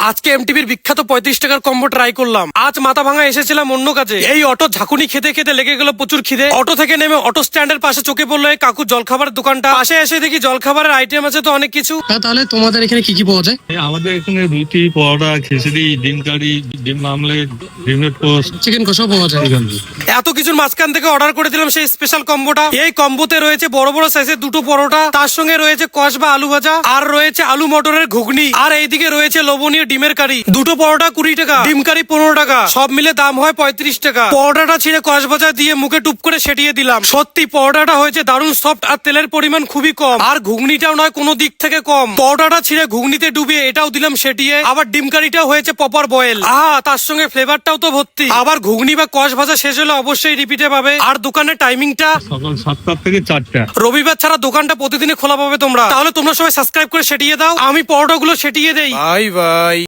আজকে এমটিভির বিখ্যাত 35 টাকার কম্বো ট্রাই করলাম। আজ মাথা ভাঙা এসেছিলাম অন্য কাজে, এই অটো ঝাঁকুনি খেতে খেতে লেগে গেল প্রচুর খিদে। অটো থেকে নেমে অটো স্ট্যান্ডের পাশে চোখে পড়লো এই কাকুর জলখাবারের দোকানটা। পাশে এসে দেখি জলখাবারের আইটেম আছে তো অনেক কিছু। তাহলে তোমাদের এখানে কি কি পাওয়া যায়? আমাদের এখানে রুটি, পরোটা, খিচুড়ি, ডিম কারি, ডিম আমলেট, ডিমের পোস্ট, চিকেন কষাও পাওয়া যায়। এত কিছুর মাঝখান থেকে অর্ডার করে দিলাম সেই স্পেশাল কম্বোটা। এই কম্বোতে রয়েছে বড় বড় সাইজের দুটো পরোটা, তার সঙ্গে রয়েছে কষবা আলু ভাজা, আর রয়েছে আলু মটরের ঘুগনি, আর এইদিকে রয়েছে লবণীয় ডিমের কারি। দুটো পরোটা 20 টাকা, ডিম কারি 15 টাকা, সব মিলে দাম হয় 35 টাকা। পরোটাটা ছিঁড়ে কষ ভাজা দিয়ে মুখে টুপ করে সেটিয়ে দিলাম। সত্যি পরোটাটা হয়েছে দারুণ সফট, আর তেলের পরিমাণ খুবই কম, আর ঘুগনিটাও নয় কোনো দিক থেকে কম। পরোটাটা ছিঁড়ে ঘুগনিতে ডুবিয়ে এটাও দিলাম সেটিয়ে। আবার ডিম কারিটাও হয়েছে প্রপার বয়েল। তার সঙ্গে ফ্লেভারটাও তো ভর্তি। আবার ঘুগনি বা কষ ভাজা শেষ হলে অবশ্যই রিপিটে পাবে। আর দোকানের টাইমিংটা সকাল 7টা থেকে 4টা। রবিবার ছাড়া দোকানটা প্রতিদিনই খোলা পাবে তোমরা। তাহলে তোমরা সবাই সাবস্ক্রাইব করে সেটিয়ে দাও, আমি পরোটাগুলো সেটিয়ে দেই। Bye bye.